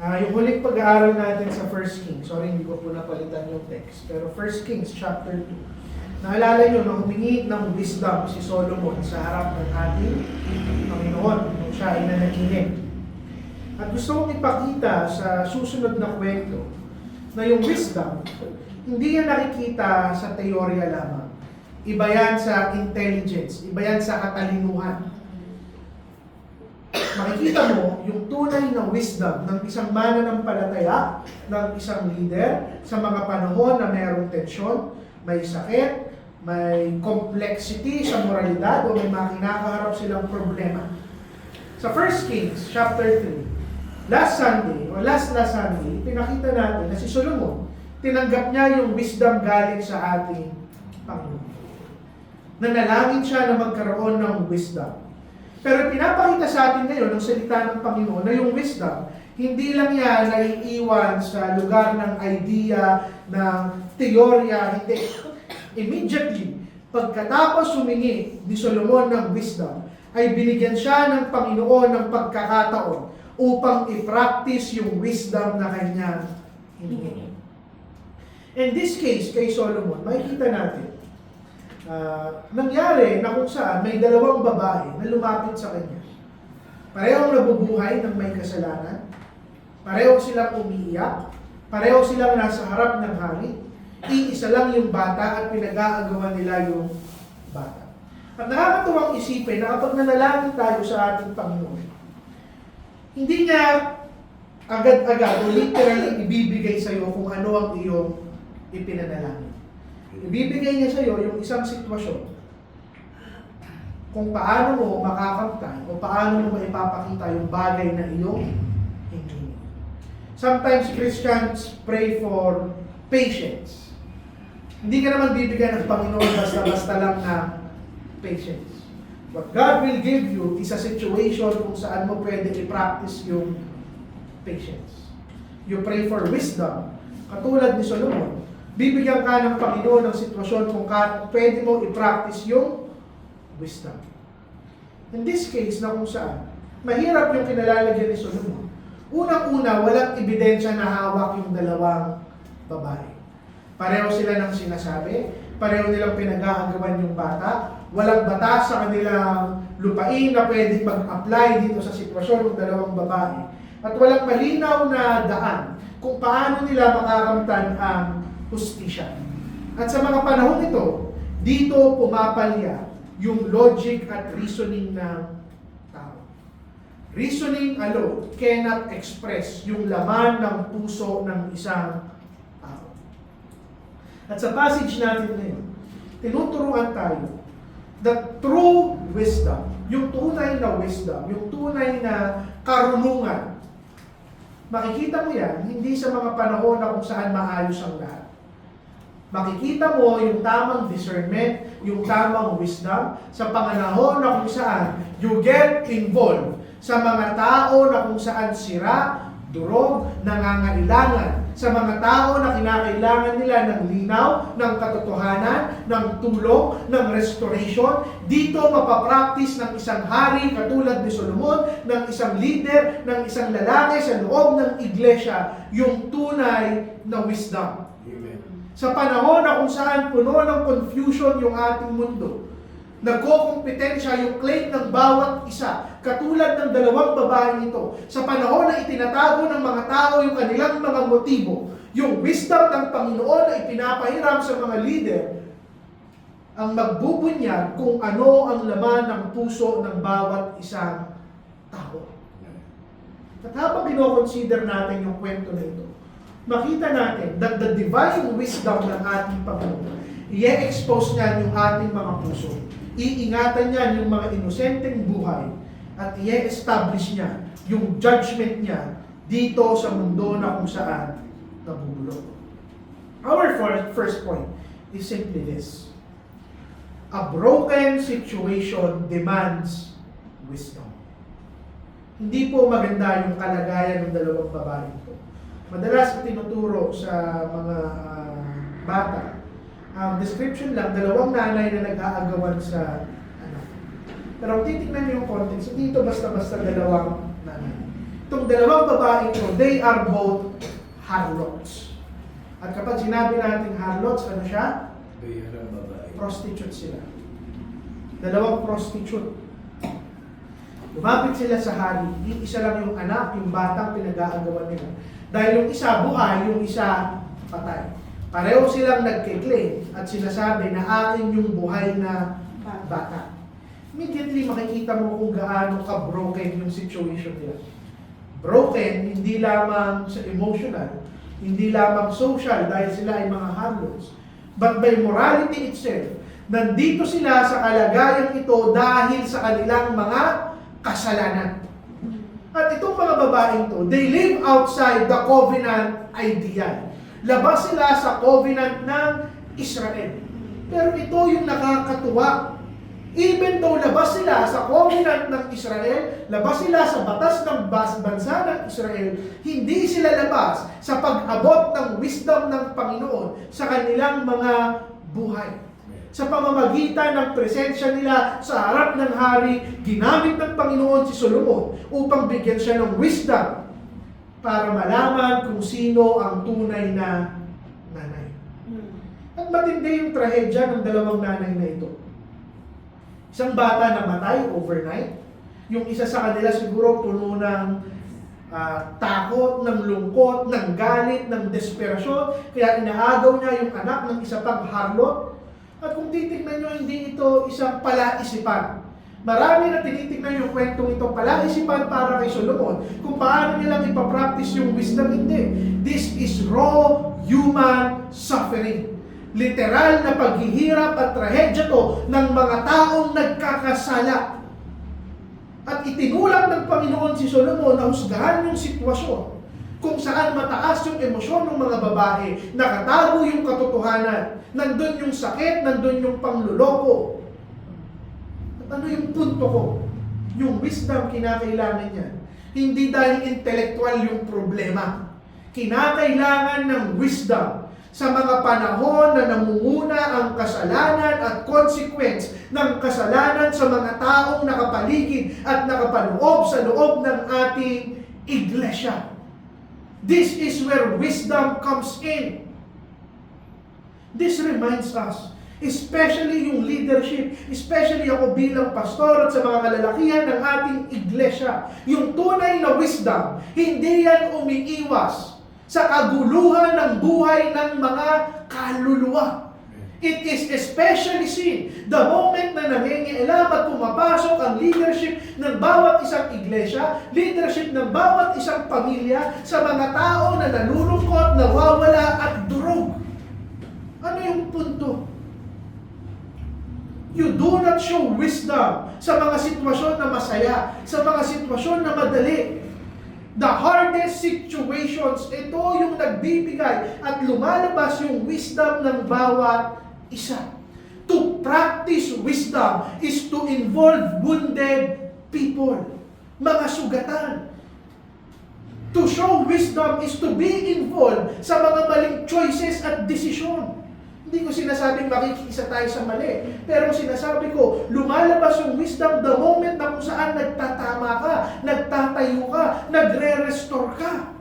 Yung huling pag-aaral natin sa 1 Kings, sorry hindi ko po napalitan yung text, pero 1 Kings chapter 2, naalala nyo na humingi ng wisdom si Solomon sa harap ng ating Panginoon nung siya ay nanaginip. At gusto kong ipakita sa susunod na kwento na yung wisdom, hindi yan nakikita sa teorya lamang. Iba yan sa intelligence, iba yan sa katalinuhan. Makikita mo yung tunay na wisdom ng isang mananampalataya, ng isang leader, sa mga panahon na mayroong tensyon, may sakit, may complexity sa moralidad, o may mga kinakaharap silang problema. Sa 1 Kings chapter 3, last Sunday, pinakita natin na si Solomon, tinanggap niya yung wisdom galing sa ating Panginoon. Nanalangin siya na magkaroon ng wisdom. Pero pinapakita sa atin ngayon ng salita ng Panginoon na yung wisdom, hindi lang yan naiiwan sa lugar ng idea, ng teorya, hindi. Immediately, pagkatapos humingi ni Solomon ng wisdom, ay binigyan siya ng Panginoon ng pagkakataon upang i-practice yung wisdom na kanya hiningi. In this case, kay Solomon, makikita natin, nangyari na kung saan may dalawang babae na lumapit sa kanya. Parehong nabubuhay ng may kasalanan, pareho silang umiiyak, pareho silang nasa harap ng hari, iisa lang yung bata at pinag-aagawan nila yung bata. At nakakatuwang isipin na kapag nanalangin tayo sa ating Panginoon, hindi niya agad-agad o literally ibibigay sa iyo kung ano ang iyong ipinanalangin. Ibibigay niya sa iyo yung isang sitwasyon kung paano mo makakamtan o paano mo maipapakita yung bagay na iyong hingin. Sometimes Christians pray for patience. Hindi ka naman bibigyan ng Panginoon basta-basta lang na patience. What God will give you is a situation kung saan mo pwede i-practice yung patience. You pray for wisdom, katulad ni Solomon. Bibigyan ka ng Panginoon ng sitwasyon kung pwede mo i-practice yung wisdom. In this case, na kung saan, mahirap yung kinalalagyan ni Solomon. Unang-una, walang ebidensya na hawak yung dalawang babae. Pareho sila ng sinasabi, pareho nilang pinag-aagawan yung bata, walang batas sa kanilang lupain na pwede mag-apply dito sa sitwasyon ng dalawang babae. At walang malinaw na daan kung paano nila makakamtan ang hustisya. At sa mga panahon ito, dito pumapalya yung logic at reasoning ng tao. Reasoning alone cannot express yung laman ng puso ng isang tao. At sa passage natin ngayon, tinuturuan tayo that true wisdom, yung tunay na wisdom, yung tunay na karunungan, makikita mo yan hindi sa mga panahon na kung saan maayos ang lahat. Makikita mo yung tamang discernment, yung tamang wisdom sa panganahon na kung saan you get involved sa mga tao na kung saan sira, durog, nangangailangan, sa mga tao na kinakailangan nila ng linaw, ng katotohanan, ng tulong, ng restoration. Dito mapapractice ng isang hari katulad ni Solomon, ng isang leader, ng isang lalaki sa loob ng iglesia, yung tunay na wisdom. Sa panahon na kung saan puno ng confusion yung ating mundo, nagkokompetensya yung claim ng bawat isa, katulad ng dalawang babaeng ito. Sa panahon na itinatago ng mga tao yung kanilang mga motibo, yung wisdom ng Panginoon na ipinapahiram sa mga leader, ang magbubunyag kung ano ang laman ng puso ng bawat isang tao. At habang kinoconsider natin yung kwento na ito, makita natin that the divine wisdom ng ating Panginoon, i-expose niya yung ating mga puso. Iingatan niya yung mga inosenteng buhay at i-establish niya yung judgment niya dito sa mundo na kung saan nabubulok. Our first point is simply this. A broken situation demands wisdom. Hindi po maganda yung kalagayan ng dalawang babae ito. Madalas tinuturo sa mga bata, ang description lang, dalawang nanay na nag-aagawan sa anak. Pero kung titignan niyo yung context, hindi ito basta-basta dalawang nanay. Itong dalawang babae ito, they are both harlots. At kapag sinabi natin harlots, ano siya? Bayarang babae. Prostitute sila. Dalawang prostitute. Lumapit sila sa hari, isa lang yung anak, yung batang pinag-aagawan nila. Dahil yung isa buhay, yung isa patay. Pareho silang nagkiklaim at sinasabi na akin yung buhay na bata. Immediately makikita mo kung gaano ka-broken yung situation nila. Broken, hindi lamang sa emotional, hindi lamang social dahil sila ay mga harlots, but by morality itself. Nandito sila sa kalagayang ito dahil sa kanilang mga kasalanan. At itong mga babaeng to, they live outside the covenant ideal. Labas sila sa covenant ng Israel. Pero ito yung nakakatuwa. Even though labas sila sa covenant ng Israel, labas sila sa batas ng bansa ng Israel, hindi sila labas sa pag-abot ng wisdom ng Panginoon sa kanilang mga buhay. Sa pamamagitan ng presensya nila sa harap ng hari, ginamit ng Panginoon si Solomon upang bigyan siya ng wisdom para malaman kung sino ang tunay na nanay. At matindi yung trahedya ng dalawang nanay na ito. Isang bata namatay overnight. Yung isa sa kanila siguro puno ng takot, ng lungkot, ng galit, ng desperasyon. Kaya inaagaw niya yung anak ng isa pang harlot. At kung titignan nyo, hindi ito isang palaisipan. Marami na tinitignan yung kwentong ito palaisipan para kay Solomon kung paano nilang ipapractice yung wisdom. Hindi. This is raw human suffering. Literal na paghihirap at trahedya to ng mga taong nagkakasala. At itinulak ng Panginoon si Solomon na husgahan yung sitwasyon kung saan mataas yung emosyon ng mga babae, nakatago yung katotohanan, nandun yung sakit, nandun yung pangluloko. At ano yung punto ko? Yung wisdom kinakailangan niya. Hindi dahil intellectual yung problema. Kinakailangan ng wisdom sa mga panahon na namumuna ang kasalanan at consequence ng kasalanan sa mga taong nakapaligid at nakapaloob sa loob ng ating iglesia. This is where wisdom comes in. This reminds us, especially yung leadership, especially ako bilang pastor at sa mga kalalakihan ng ating iglesia, yung tunay na wisdom, hindi yan umiiwas sa kaguluhan ng buhay ng mga kaluluwa. It is especially seen the moment na nangingialam at pumapasok ang leadership ng bawat isang iglesia, leadership ng bawat isang pamilya sa mga tao na nalulungkot, nawawala at durog. Ano yung punto? You do not show wisdom sa mga sitwasyon na masaya, sa mga sitwasyon na madali. The hardest situations, ito yung nagbibigay at lumalabas yung wisdom ng bawat isa. To practice wisdom is to involve wounded people, mga sugatan. To show wisdom is to be involved sa mga maling choices at desisyon. Hindi ko sinasabing makikisa tayo sa mali. Pero sinasabi ko, lumalabas yung wisdom the moment na kung saan nagtatama ka, nagtatayo ka, nagre-restore ka.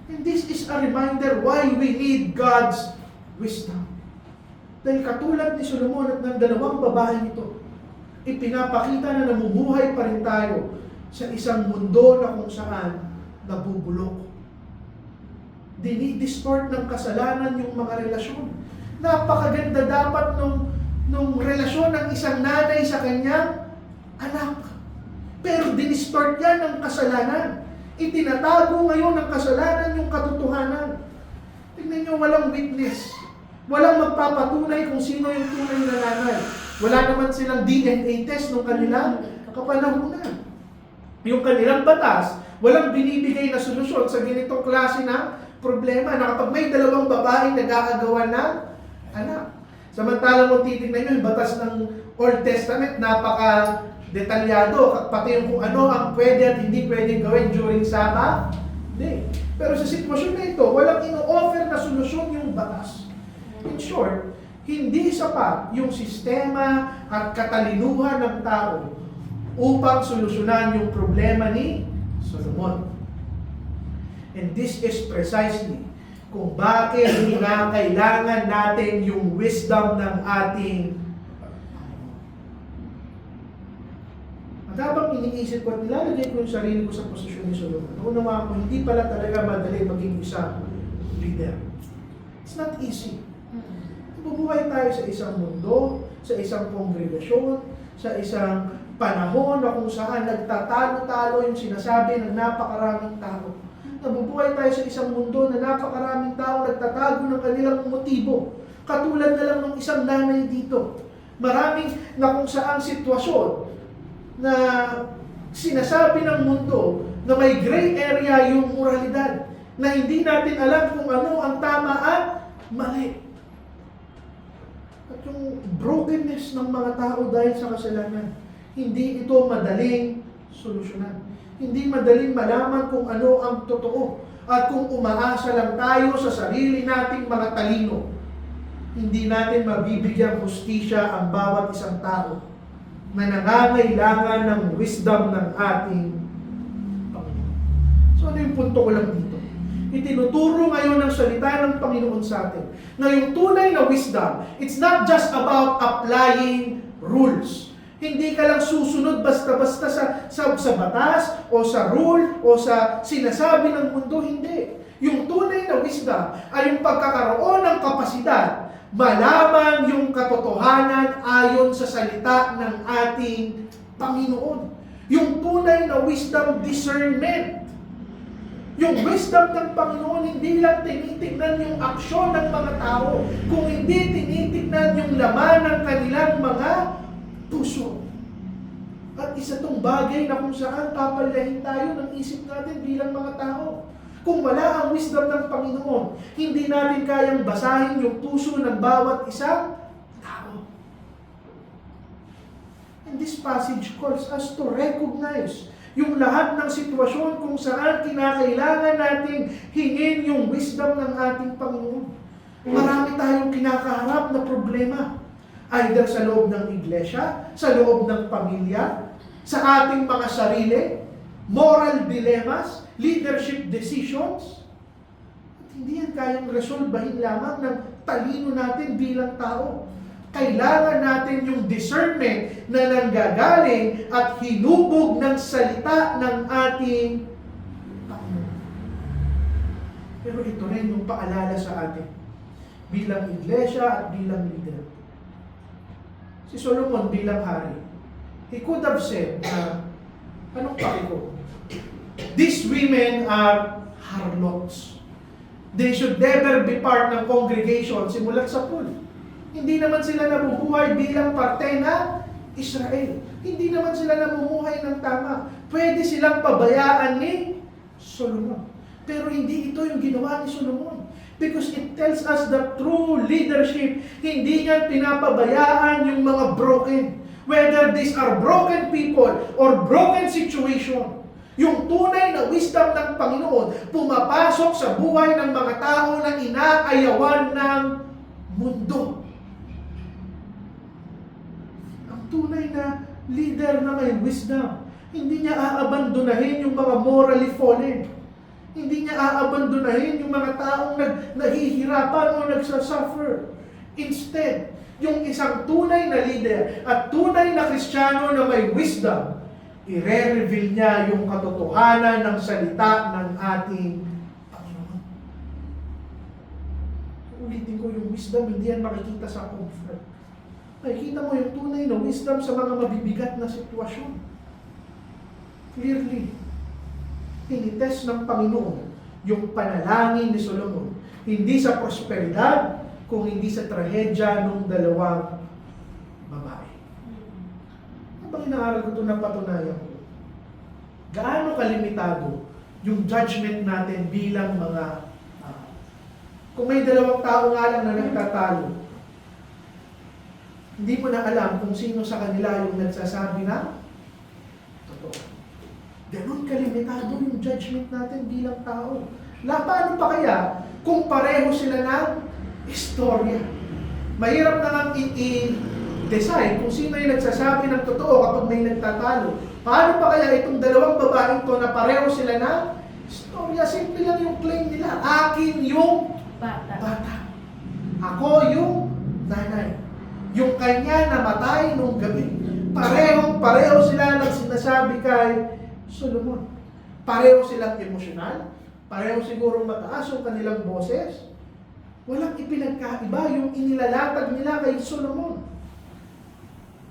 And this is a reminder why we need God's wisdom. Dahil katulad ni Solomon at ng dalawang babaeng ito, ipinapakita na namumuhay pa rin tayo sa isang mundo na kung saan nabubulok. Dinidistort ng kasalanan yung mga relasyon. Napakaganda dapat nung relasyon ng isang nanay sa kanyang anak. Pero dinistort yan ng kasalanan. Itinatago ngayon ng kasalanan yung katotohanan. Tingnan nyo, walang witness. Walang magpapatunay kung sino yung tunay na nanay. Wala naman silang DNA test nung kanilang kapanahunan. Yung kanilang batas, walang binibigay na solusyon sa ganitong klase ng problema na kapag may dalawang babaeng nag-aagawan ng anak. Samantalang kung titignan nyo, yung batas ng Old Testament, napaka-detalyado, pati yung kung ano ang pwede at hindi pwede gawin during Sabbath. Hindi. Pero sa sitwasyon na ito, walang ino-offer na solusyon yung batas. In short, hindi sapat yung sistema at katalinuhan ng tao upang solusyonan yung problema ni Solomon. And this is precisely kung bakit nga kailangan natin yung wisdom ng ating Panginoon. At habang iniisip ko at nilalagay ko yung sarili ko sa posisyon ni Solomon, naunawaan ko, hindi pala talaga madali maging isang leader. It's not easy. Bubuhay tayo sa isang mundo, sa isang kongregasyon, sa isang panahon na kung saan nagtatalo-talo yung sinasabi ng napakaraming tao. Nabubuhay tayo sa isang mundo na napakaraming tao nagtatago ng kanilang motibo. Katulad na lang ng isang nanay dito. Maraming na kung saan sitwasyon na sinasabi ng mundo na may gray area yung moralidad, na hindi natin alam kung ano ang tama at mali. At yung brokenness ng mga tao dahil sa kasalanan, hindi ito madaling solusyonan. Hindi madaling malaman kung ano ang totoo. At kung umaasa lang tayo sa sarili nating mga talino, hindi natin mabibigyan hustisya ang bawat isang tao na nangangailangan ng wisdom ng ating Panginoon. So ano yung punto ko lang dito? Itinuturo ngayon ng salita ng Panginoon sa atin na yung tunay na wisdom, it's not just about applying rules. Hindi ka lang susunod basta-basta sa batas o sa rule o sa sinasabi ng mundo. Hindi. Yung tunay na wisdom ay yung pagkakaroon ng kapasidad malaman yung katotohanan ayon sa salita ng ating Panginoon. Yung tunay na wisdom, discernment. Yung wisdom ng Panginoon, hindi lang tinitignan yung aksyon ng mga tao, kung hindi tinitignan yung laman ng kanilang mga puso. At isa tong bagay na kung saan papalahin tayo ng isip natin bilang mga tao. Kung wala ang wisdom ng Panginoon, hindi natin kayang basahin yung puso ng bawat isang tao. And this passage calls us to recognize yung lahat ng sitwasyon kung saan kinakailangan nating hingin yung wisdom ng ating Panginoon. Marami tayong kinakaharap na problema. Either sa loob ng iglesia, sa loob ng pamilya, sa ating mga sarili, moral dilemmas, leadership decisions. At hindi yan kayang resolbahin lamang ng talino natin bilang tao. Kailangan natin yung discernment na nanggagaling at hinubog ng salita ng ating Panginoon. Pero ito rin yung paalala sa atin bilang iglesia at bilang leader. Si Solomon bilang hari, he could have said na, anong pake ko? These women are harlots. They should never be part ng congregation simulat sa pool. Hindi naman sila nabubuhay bilang parte ng Israel. Hindi naman sila namumuhay ng tama. Pwede silang pabayaan ni Solomon. Pero hindi ito yung ginawa ni Solomon. Because it tells us that true leadership, hindi niya pinapabayaan yung mga broken. Whether these are broken people or broken situation. Yung tunay na wisdom ng Panginoon, pumapasok sa buhay ng mga tao na inaayawan ng mundo. Ang tunay na leader na may wisdom, hindi niya aabandonahin yung mga morally fallen. Hindi niya aabandonahin yung mga taong naghihirapan o nagsasuffer. Instead, yung isang tunay na leader at tunay na Kristiyano na may wisdom, i-reveal niya yung katotohanan ng salita ng ating Panginoon. Ulitin ko, yung wisdom, hindi yan makikita sa comfort. Makikita mo yung tunay na wisdom sa mga mabibigat na sitwasyon. Clearly, tinitest ng Panginoon yung panalangin ni Solomon. Hindi sa prosperidad, kung hindi sa trahedya ng dalawang babae. Habang inaaral ko ito, napatunayan ko, gaano kalimitado yung judgment natin bilang mga kung may dalawang tao nga lang na nagtatalo, hindi mo na alam kung sino sa kanila yung nagsasabi na totoo. Ganon kalimitado yung judgment natin bilang tao. Paano pa kaya kung pareho sila ng istorya? Mahirap na nga i-decide kung sino yung nagsasabi ng totoo kapag may nagtatalo. Paano pa kaya itong dalawang babaeng to na pareho sila na istorya? Simple lang yung claim nila. Akin yung bata. Ako yung nanay. Yung kanya namatay nung gabi. Pareho sila ng sinasabi kay Solomon. Pareho silang emosyonal. Pareho sigurong mataas yung kanilang boses. Walang ipinagkaiba yung inilalatag nila kay Solomon.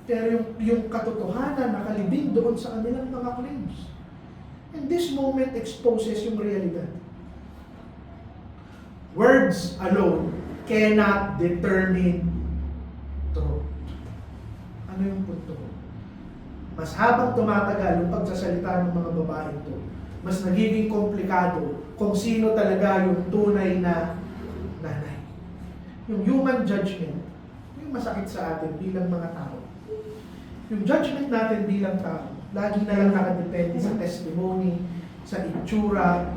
Pero yung katotohanan nakalibing doon sa kanilang mga claims. And this moment exposes yung realidad. Words alone cannot determine truth. Ano yung punto ko? Mas habang tumatagal yung pagsasalita ng mga babae ito, mas nagiging komplikado kung sino talaga yung tunay na nanay. Yung human judgment, yung masakit sa atin bilang mga tao. Yung judgment natin bilang tao, lagi na lang nakadepende sa testimony, sa itsura,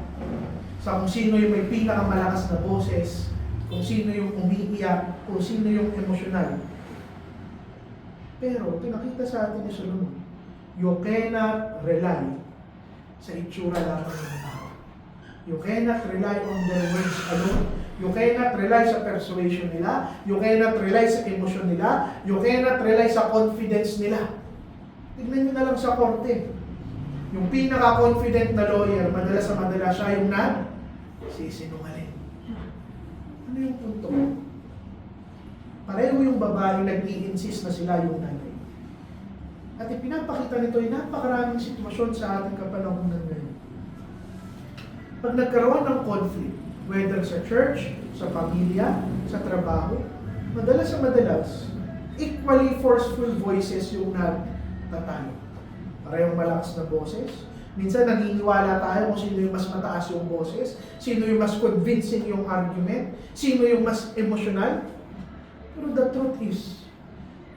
sa kung sino yung may pinakamalakas na boses, kung sino yung umiiyak, kung sino yung emosyonal. Pero pinakita sa atin ni Solomon, you cannot rely sa itsura lamang ng tao. You cannot rely on their words alone. You cannot rely sa persuasion nila. You cannot rely sa emosyon nila. You cannot rely sa confidence nila. Tignan nyo na lang sa korte. Yung pinaka-confident na lawyer, madalas siya yung sisinungaling. Ano yung punto? Pareho yung babae nag-i-insist na sila yung nanay. At ipinapakita nito ay napakaraming sitwasyon sa ating kapanahunan ngayon. Pag nagkaroon ng conflict, whether sa church, sa pamilya, sa trabaho, madalas, equally forceful voices yung nagtatalo. Parehong malakas na boses. Minsan naniniwala tayo kung sino yung mas mataas yung boses, sino yung mas convincing yung argument, sino yung mas emotional. Pero the truth is,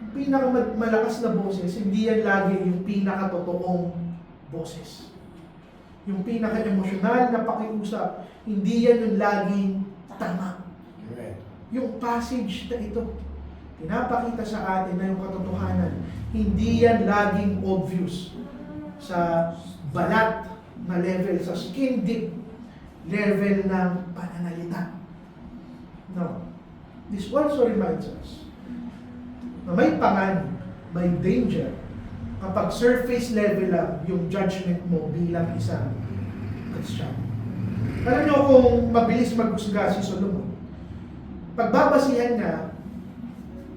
yung pinakamalakas na boses, hindi yan lagi yung pinakatotoong boses. Yung pinaka-emosyonal na pakiusap, hindi yan yung laging tama. Yung passage na ito, pinapakita sa atin na yung katotohanan, hindi yan laging obvious sa balat na level, sa skin deep level ng pananalita. No. This also reminds us na may panganib, may danger kapag surface level lang yung judgment mo bilang isang Christian. Alam niyo kung mabilis maghusga si Solomon, pagbabasihan niya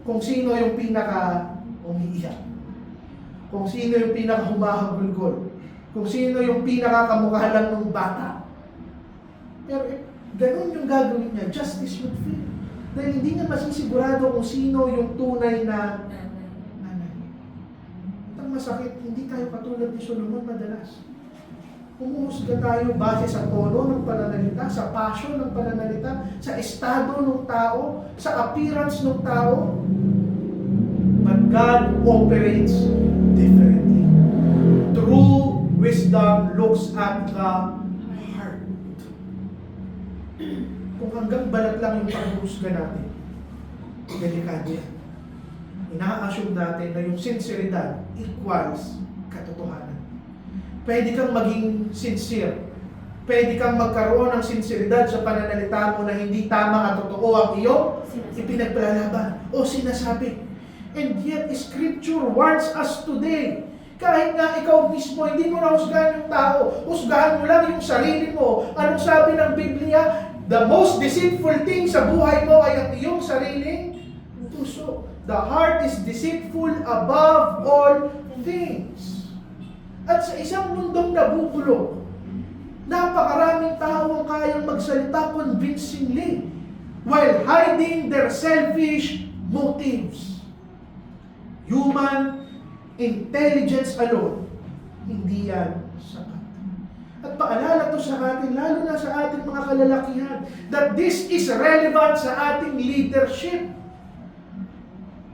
kung sino yung pinaka-umiiyak, kung sino yung pinaka-humahagulgol, kung sino yung pinaka-kamukha lang ng bata. Pero ganun yung gagawin niya, justice would feel. Dahil hindi niya masisigurado kung sino yung tunay na nanay. Ang masakit, hindi tayo katulad ni Solomon madalas. Humuhusga tayo base sa tono ng pananalita, sa passion ng pananalita, sa estado ng tao, sa appearance ng tao. But God operates differently. True wisdom looks at the heart. Kung hanggang balat lang yung paghuhusga natin, delikado yan. Ina-assume natin na yung sinseridad equals katotohanan. Pwede kang maging sincere. Pwede kang magkaroon ng sinseridad sa pananalita mo na hindi tama at totoo ang iyong ipinaglalaban o sinasabi. And yet, Scripture warns us today. Kahit nga ikaw mismo, hindi mo na husgahan yung tao. Husgahan mo lang yung sarili mo. Anong sabi ng Biblia? The most deceitful thing sa buhay mo ay ang iyong sariling puso. The heart is deceitful above all things. At sa isang mundong nabubulok, napakaraming tao ang kayang magsalita convincingly while hiding their selfish motives. Human intelligence alone, hindi yan sapat. At paalala to sa atin, lalo na sa ating mga kalalakihan, that this is relevant sa ating leadership.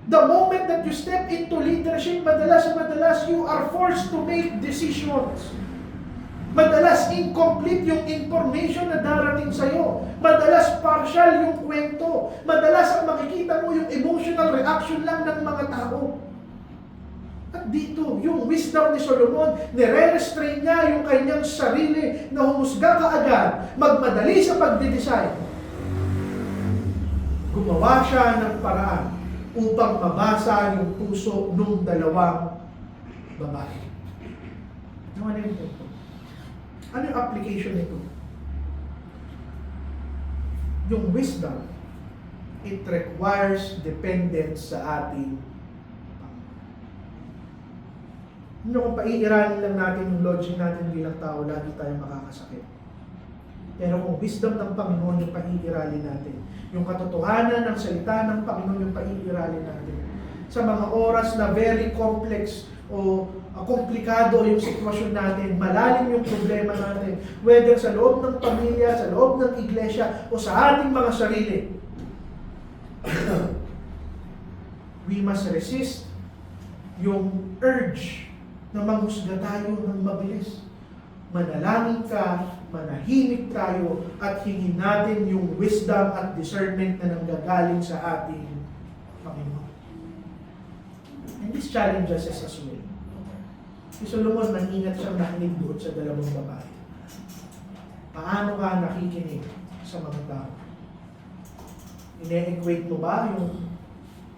The moment that you step into leadership, madalas you are forced to make decisions. Madalas incomplete yung information na darating sa'yo. Madalas partial yung kwento. Madalas ang makikita mo yung emotional reaction lang ng mga tao. At dito, yung wisdom ni Solomon, nire-restrain niya yung kanyang sarili na humusga kaagad, magmadali sa pagde-design. Gumawa siya ng paraan upang mabasa yung puso ng dalawang babae. Ano yung punto? Ano yung application nito? Yung wisdom, it requires dependence sa ating Panginoon. Kung paiiranin lang natin yung logic natin bilang tao, lagi tayong makakasakit. Pero kung wisdom ng Panginoon yung paiiralin natin, yung katotohanan ng salita ng Panginoon yung paiiralin natin, sa mga oras na very complex o komplikado yung sitwasyon natin, malalim yung problema natin, whether sa loob ng pamilya, sa loob ng iglesia, o sa ating mga sarili, we must resist yung urge na manghusga tayo ng mabilis. Manalangin ka, manahimik tayo, at hingin natin yung wisdom at discernment na nanggagaling sa ating Panginoon. And this challenges us as well. Si Solomon, nag-ingat siyang nakinig doon sa dalawang babae. Paano ka nakikinig sa mga tao? Ine-equate mo ba yung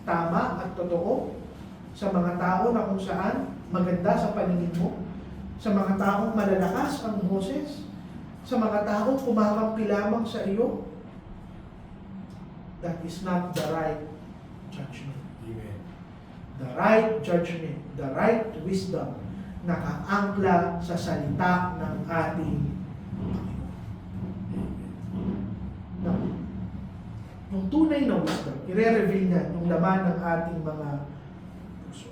tama at totoo sa mga tao na kung saan maganda sa paningin mo? Sa mga taong malalakas ang boses? Sa mga taong kumakampi lamang sa iyo? That is not the right judgment. Amen. The right judgment, the right wisdom, nakaangkla sa salita ng ating Panginoon. Yung tunay na wisdom, i-reveal niya yung laman ng ating mga puso.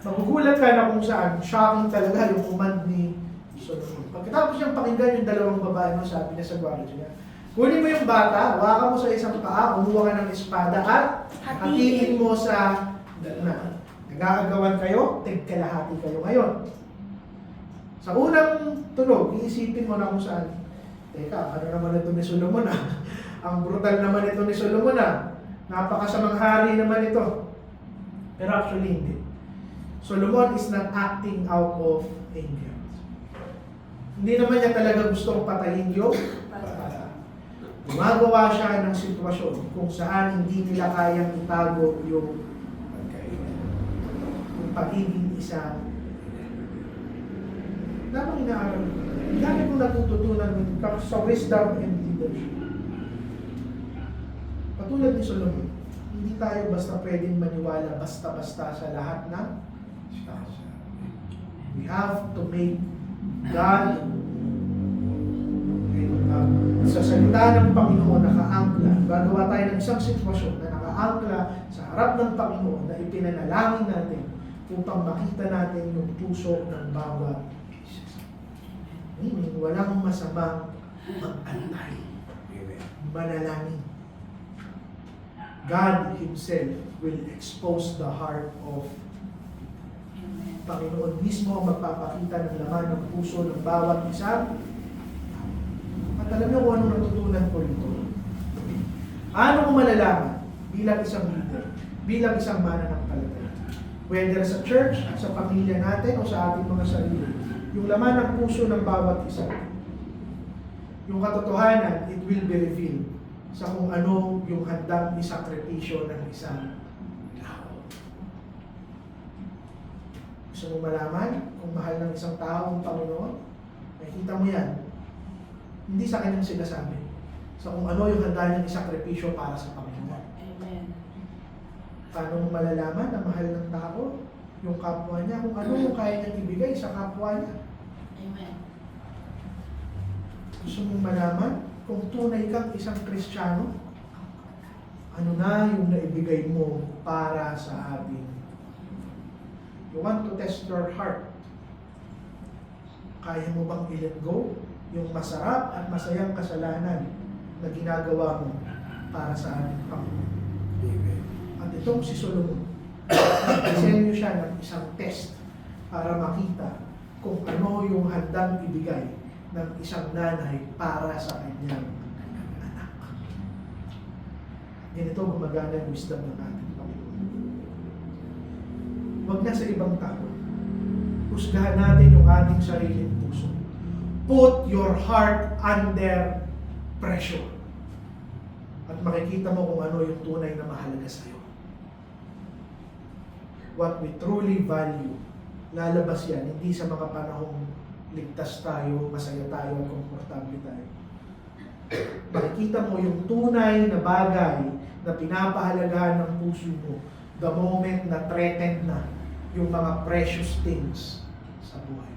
Magugulat ka na kung saan, shocking talaga yung command ni Solomon. Pagkatapos niyang pakinggan yung dalawang babae mo, sabi niya sa gwardiya niya, kunin mo yung bata, hawakan mo sa isang paa, kumuha ka ng espada at hatiin mo sa na. Nag-aagawan kayo, tigkalahati kayo ngayon. Sa unang tunog, iisipin mo na kung saan, teka, ano naman ito ni Solomon Ang brutal naman ito ni Solomon Napakasamang hari naman ito. Pero actually hindi. Solomon is not acting out of anger. Hindi naman niya talaga gustong patayin yung bata. Gumagawa siya ng sitwasyon kung saan hindi nila kayang itago yung pagiging isang damang inaaral. Dami kong natututunan sa wisdom and leadership. Katulad ni Solomon, hindi tayo basta pwedeng maniwala basta-basta sa lahat ng we have to make God sa salita ng Panginoon nakaangkla. Gagawa tayo ng isang sitwasyon na nakaangkla sa harap ng Panginoon na ipinanalangin natin upang makita natin yung puso ng bawat isa. Meaning, walang masamang mag-antay. Manalangin. God Himself will expose the heart of Panginoon mismo ang magpapakita ng laman ng puso ng bawat isa. At alam niyo kung anong natutunan ko rito. Ano mo malalaman bilang isang leader, bilang isang mananampalataya? Whether sa church, sa pamilya natin, o sa ating mga sarili. Yung laman ng puso ng bawat isa. Yung katotohanan, it will be revealed sa kung ano yung handang isakripisyo ng isang tao. Gusto mo malaman kung mahal ng isang tao ang Panginoon? Nakikita mo yan. Hindi sa kanyang sinasabi. Sa kung ano yung handa niyang isakripisyo para sa Panginoon. Amen. Paano mo malalaman na mahal ng tao yung kapwa niya, kung ano yung kaya niyang ibigay sa kapwa niya? Amen. Gusto mong malaman kung tunay kang isang Kristiyano, ano na yung naibigay mo para sa ating. You want to test your heart. Kaya mo bang i-let go yung masarap at masayang kasalanan na ginagawa mo para sa ating Panginoon? At itong si Solomon, nag-disenyo siya ng isang test para makita kung ano yung handang ibigay ng isang nanay para sa kanyang anak. Ganito gumagana ang wisdom ng ating Panginoon. Huwag na sa ibang tao. husgahan natin yung ating sariling puso. Put your heart under pressure. At makikita mo kung ano yung tunay na mahalaga sa'yo. What we truly value, lalabas yan, hindi sa mga panahong ligtas tayo, masaya tayo, at komportable tayo. Makikita mo yung tunay na bagay na pinapahalagahan ng puso mo the moment na threatened na yung mga precious things sa buhay.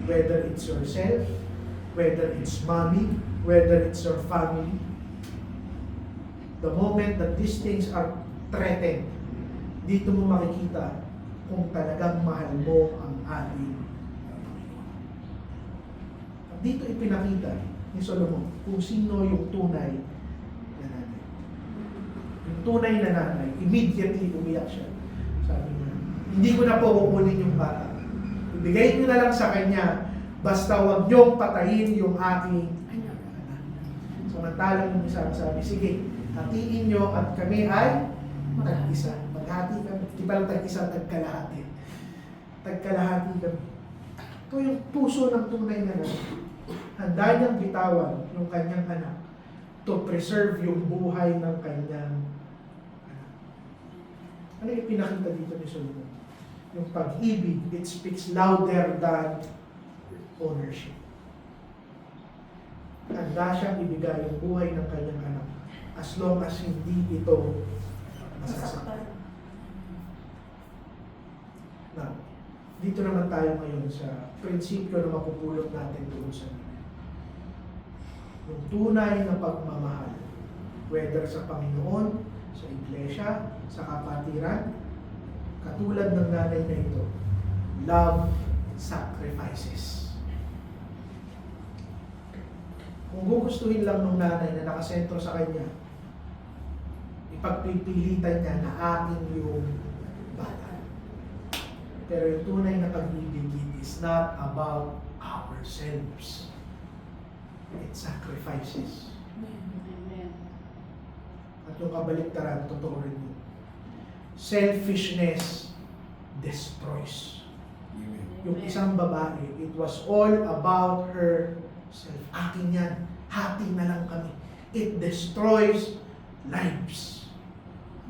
Whether it's yourself, whether it's mommy, whether it's your family. The moment that these things are threatened, dito mo makikita kung talagang mahal mo ang ating Panginoon. At dito ipinakita ni Solomon kung sino yung tunay na nanay. Yung tunay na nanay, immediately umiyak siya. Sabi niya, hindi ko na po kukunin yung bata. Ibigay niyo na lang sa kanya, basta huwag niyong patayin yung aking anak. Samantalang yung isa sabi, sige, hatiin niyo at kami ay tag-isa. Maghati kami. Di ba lang tag-isa, tagkalahati. Tagkalahati kami. Ito yung puso ng tunay na nanay. Handa niyang bitawan yung kanyang anak to preserve yung buhay ng kanyang anak. Ano yung pinakita dito ni Solomon? Yung pag-ibig, it speaks louder than ownership. Handa siyang ibigay yung buhay ng kanyang anak as long as hindi ito masasaktan. Now, dito naman tayo ngayon sa prinsipyo na mapupulot natin doon sa yung tunay na pagmamahal, whether sa Panginoon, sa iglesia, sa kapatiran, katulad ng nanay na ito, love sacrifices. Kung gugustuhin lang ng nanay na nakasentro sa kanya, ipagpipilitan niya na akin yung bata. Pero yung tunay na pag-ibig, it is not about ourselves. It sacrifices. Amen. At yung kabaliktaran, totoo rin yun. Selfishness destroys. Yung isang babae, it was all about herself. Akin yan. Hati na lang kami. It destroys lives.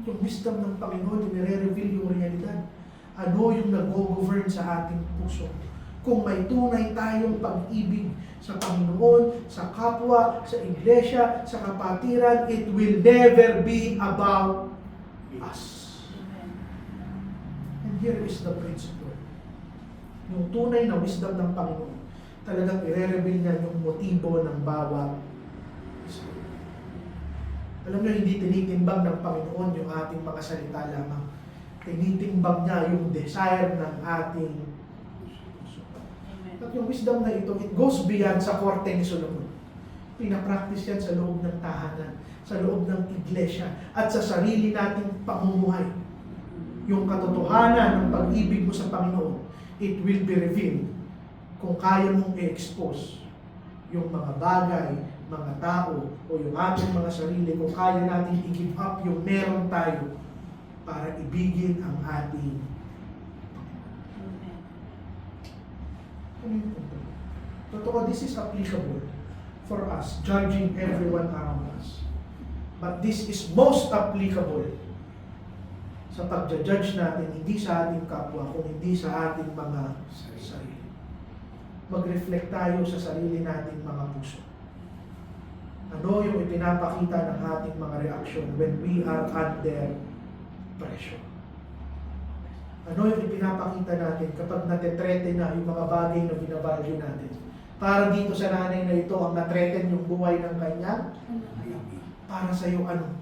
Yung wisdom ng Panginoon, nire-reveal yung realidad. Ano yung nag-govern sa ating puso? Kung may tunay tayong pag-ibig sa Panginoon, sa kapwa, sa iglesia, sa kapatiran, it will never be about us. And here is the principle. Yung tunay na wisdom ng Panginoon, talagang i-reveal niya yung motibo ng bawat isa. Alam niyo, hindi tinitimbang ng Panginoon yung ating mga salita lamang. Tinitimbang niya yung desire ng ating puso. At yung wisdom na ito, it goes beyond sa korte ni Solomon. Pinapractice yan sa loob ng tahanan, sa loob ng iglesia, at sa sarili nating pamumuhay. Yung katotohanan ng pag-ibig mo sa Panginoon, it will be revealed kung kaya mong i-expose yung mga bagay, mga tao, o yung ating mga sarili, kung kaya natin i-give up yung meron tayo para ibigin ang ating Panginoon. Totoo, this is applicable for us, judging everyone around us. But this is most applicable sa pag-judge natin, hindi sa ating kapwa, kung hindi sa ating mga sarili. Mag-reflect tayo sa sarili nating mga puso. Ano yung ipinapakita ng ating mga reaksyon when we are under pressure? Ano yung ipinapakita natin kapag natetreten na yung mga bagay na binavalue natin? Para dito sa nanay na ito, ang natreten yung buhay ng kanya, para sa iyo ano?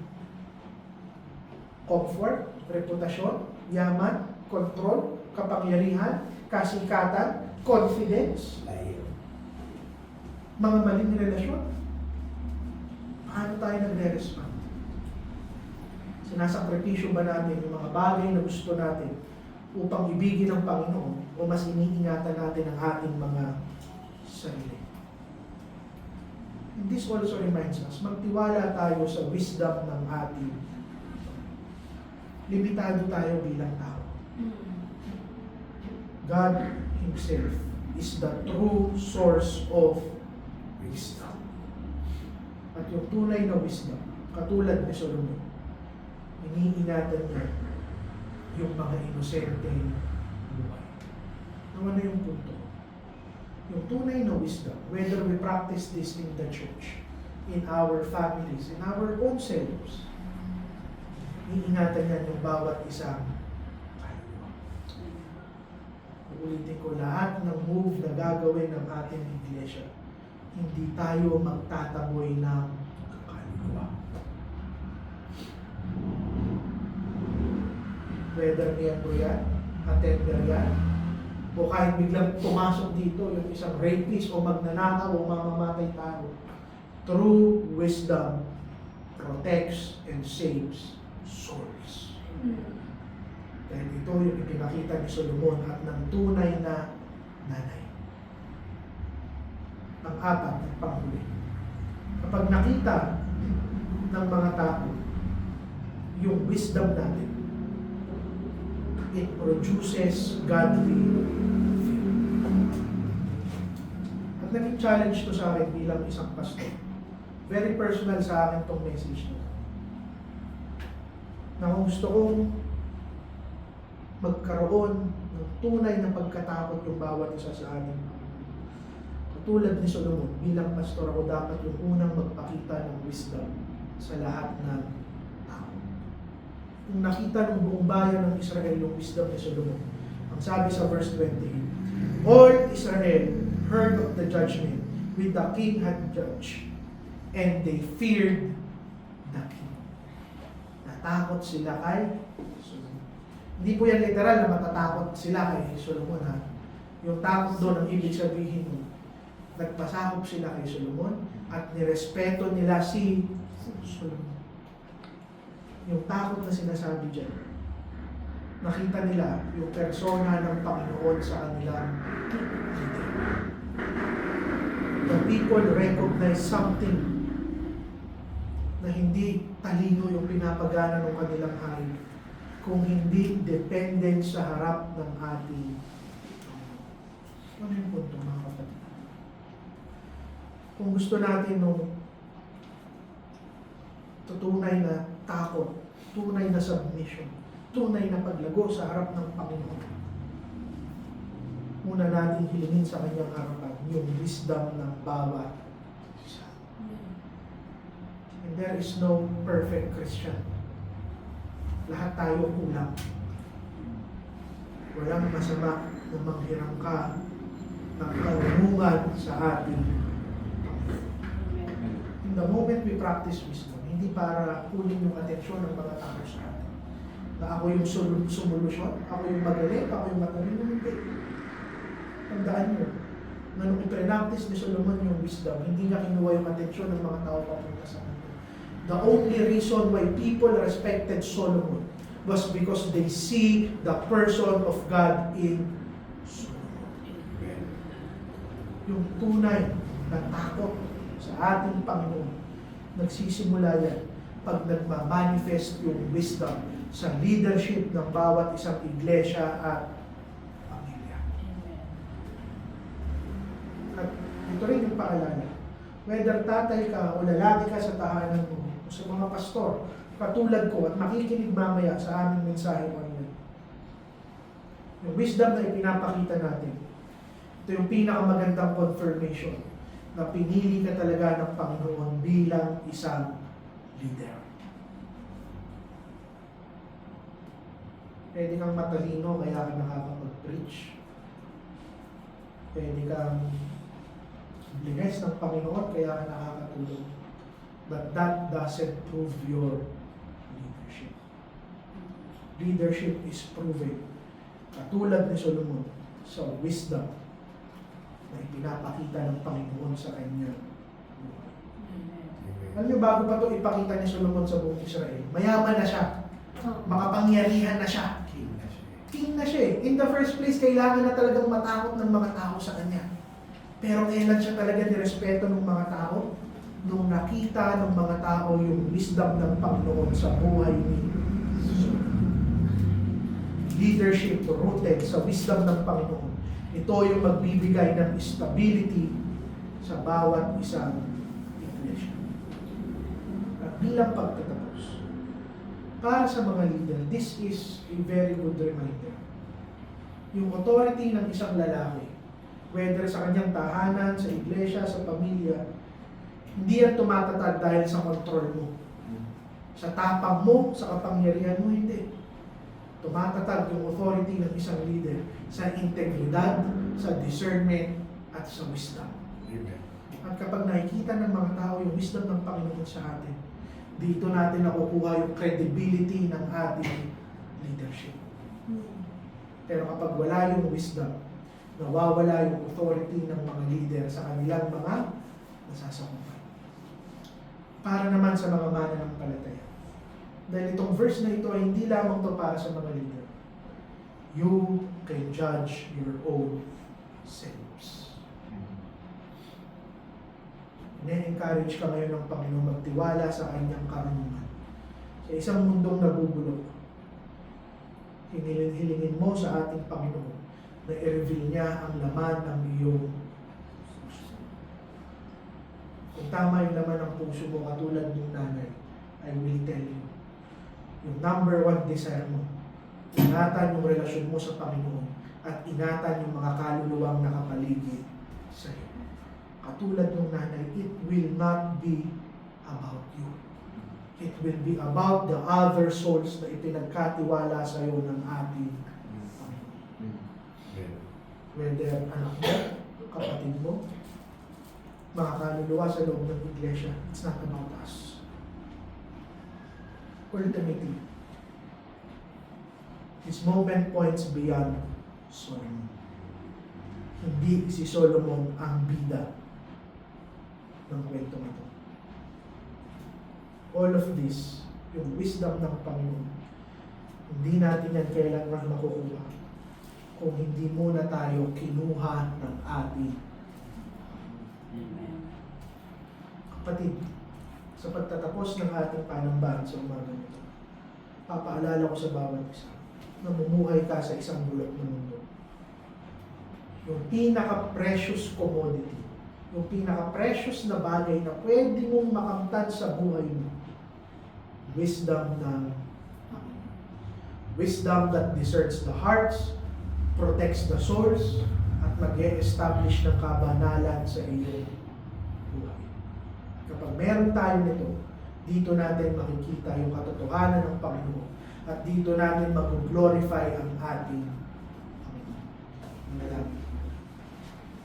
Comfort, reputasyon, yaman, control, kapangyarihan, kasikatan, confidence, mga maling relasyon. Paano tayo nagre-respond? Sinasakripisyo ba natin yung mga bagay na gusto natin upang ibigin ng Panginoon, o mas iniingatan natin ang ating mga sarili? And this also reminds us, magtiwala tayo sa wisdom ng ating. Limitado tayo bilang tao. God Himself is the true source of wisdom. At yung tunay na wisdom, katulad ni Solomon, iniingatan niya yung mga inosenteng buhay. Naman na yung punto. Yung tunay na wisdom, whether we practice this in the church, in our families, in our own selves, iingatan niya yung bawat isang kaluluwa. Ulitin ko, lahat ng move na gagawin ng ating iglesia, hindi tayo magtataboy ng kaluluwa. Whether miyembro yan, attender yan, o kahit biglang pumasok dito yung isang rapist o magnanakaw o mamamatay tao, true wisdom protects and saves souls. Dahil ito yung ipinakita ni Solomon at ng tunay na nanay. Ang apat at panghuli. Kapag nakita ng mga tao yung wisdom natin, it produces godly fear. At naging challenge to sa akin bilang isang pastor. Very personal sa akin tong message na. Na kung gusto kong magkaroon ng tunay na pagkatakot yung bawat isa sa atin. Katulad ni Solomon, bilang pastor ako dapat yung unang magpakita ng wisdom sa lahat ng tao. Kung nakita ng buong bayan ng Israel yung wisdom ni Solomon, ang sabi sa verse 28, all Israel heard of the judgment which the king had judged, and they feared the king. Natakot sila kay Solomon. Hindi po yan literal na matatakot sila kay Solomon, ha? Yung takot doon, ang ibig sabihin mo, nagpasakop sila kay Solomon at nirespeto nila si Solomon. Yung takot na sinasabi dyan, nakita nila yung persona ng Panginoon sa kanilang leader. The people recognize something na hindi talino yung pinapagana ng kanilang hari, kung hindi dependent sa harap ng ating Panginoon. Ano yung punto, mga kapatid? Kung gusto natin nung tunay na takot, tunay na submission, tunay na paglago sa harap ng Panginoon, muna natin hilingin sa kanyang harapan yung wisdom ng bawat isa. And there is no perfect Christian. Lahat tayo kulang. Walang masama na manghiram ka ng karunungan sa ating Panginoon. In the moment we practice wisdom, hindi para kunin yung atensyon ng mga tao sa atin. Na ako yung solusyon, ako yung magaling, ako yung matalino, hindi. Tandaan nyo, na nung iprenactice ni Solomon yung wisdom, hindi niya kinuha yung atensyon ng mga tao papunta sa kanya. The only reason why people respected Solomon was because they see the person of God in Solomon. Yung tunay na takot sa ating Panginoon, nagsisimula yan pag nagmamanifest yung wisdom sa leadership ng bawat isang iglesia at pamilya. At ito rin yung paalala. Whether tatay ka o lalaki ka sa tahanan mo, o sa mga pastor, katulad ko at makikinig mamaya sa aming mensahe online. Yung wisdom na ipinapakita natin, ito yung pinakamagandang confirmation na pinili ka talaga ng Panginoon bilang isang leader. Pwede kang matalino kaya ka nakakapag-preach. Pwede kang blines ng Panginoon kaya ka nakakatulong. But that doesn't prove your leadership. Leadership is proven, katulad ni Solomon, sa wisdom na ipinapakita ng Panginoon sa kanya. Alam niyo, bago pa ito ipakita ni Solomon sa buong Israel, mayaman na siya. Makapangyarihan na siya. King na siya eh. In the first place, kailangan na talagang matakot ng mga tao sa kanya. Pero kailan siya talaga nirespeto ng mga tao? Nung nakita ng mga tao yung wisdom ng Panginoon sa buhay ni Solomon. leadership rooted sa wisdom ng Panginoon. Ito yung magbibigay ng stability sa bawat isang iglesia. At bilang pagtatapos, para sa mga leader, this is a very good reminder. Yung authority ng isang lalaki, whether sa kanyang tahanan, sa iglesia, sa pamilya, hindi yan tumatatag dahil sa control mo. Sa tapang mo, sa kapangyarihan mo, hindi. Tumatatag yung authority ng isang leader sa integridad, sa discernment, at sa wisdom. At kapag nakikita ng mga tao yung wisdom ng Panginoon sa atin, dito natin nakukuha yung credibility ng ating leadership. Pero kapag wala yung wisdom, nawawala yung authority ng mga leader sa kanilang mga nasasakupan. Para naman sa mga mananampalataya. Dahil itong verse na ito ay hindi lamang to para sa mga leader. You can judge your own selves. Ine-encourage ka ngayon ng Panginoon magtiwala sa kanyang karunungan. Sa isang mundong nabubulok, hilingin mo sa ating Panginoon na i-reveal niya ang laman ng iyong puso. Kung tama yung laman ng puso mo, katulad ng nanay, I will tell you, yung number one desire mo, ingatan yung relasyon mo sa Panginoon at ingatan yung mga kaluluwang nakapaligid sa iyo. Katulad ng nanay, it will not be about you. It will be about the other souls na ipinagkatiwala sa iyo ng ating Panginoon. Whether anak mo, kapatid mo, mga kaluluwa sa loob ng iglesia, it's not about us. Ultimately, this moment points beyond Solomon. Hindi si Solomon ang bida ng kwento na ito. All of this, yung wisdom ng Panginoon, hindi natin yan kailangan makukuha kung hindi muna tayo kinuha ng ating Amen. kapatid. Sa pagtatapos ng ating panambahan sa umaga nito, papaalala ko sa bawat isa, namumuhay ka sa isang bulok na mundo. Yung pinaka-precious commodity, yung pinaka-precious na bagay na pwede mong makamtan sa buhay mo, wisdom ng Panginoon. Wisdom that discerns the hearts, protects the souls, at mag-e-establish ng kabanalan sa iyong buhay. Kapag meron tayo nito, dito natin makikita yung katotohanan ng Panginoon at dito natin mag-glorify ang ating Panginoon. Manalangin.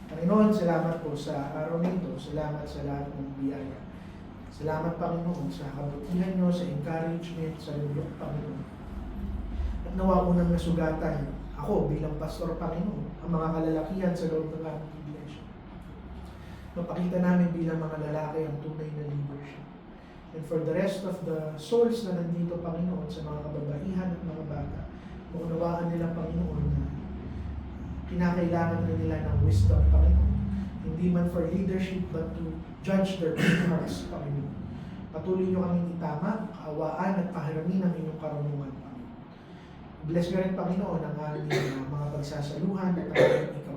Panginoon, salamat po sa araw nito. Salamat sa lahat ng biyaya. Salamat, Panginoon, sa kabutihan nyo, sa encouragement, sa lulok, Panginoon. At nawa unang nasugatan ako bilang pastor, Panginoon, ang mga kalalakihan sa loob ng aming iglesia. Mapakita namin bilang mga lalaki ang tunay na leadership. And for the rest of the souls na nandito, Panginoon, sa mga kababaihan at mga bata, maunawaan nila, Panginoon, na kinakailangan na nila ng wisdom, Panginoon. Hindi man for leadership, but to judge their own hearts, Panginoon. Patuloy nyo kaming itama, kaawaan at pahiramin ang inyong karunungan, Panginoon. Bless nyo rin, Panginoon, ang aming mga pagsasaluhan at ang ikaw.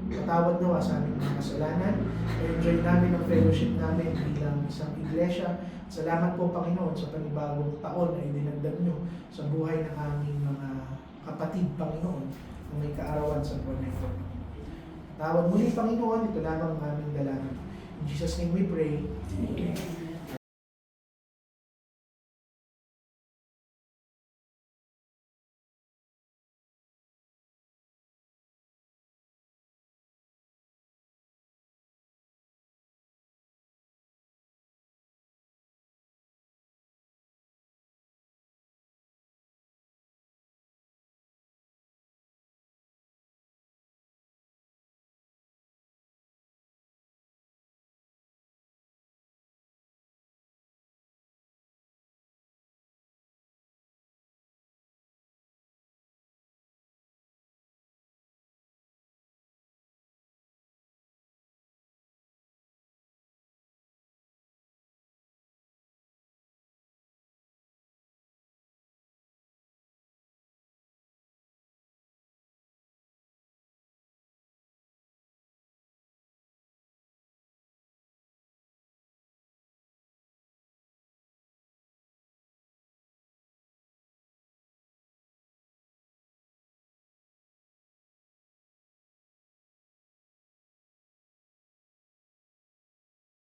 Patawad nawa sa aming mga kasalanan. I-enjoy namin ang fellowship namin bilang isang iglesia. Salamat po, Panginoon, sa panibagong taon na idinagdag nyo sa buhay ng aming mga kapatid, Panginoon, na may kaarawan sa buwan na ito. Tawad muli, Panginoon, ito lamang ang aming dalangin. In Jesus' name we pray.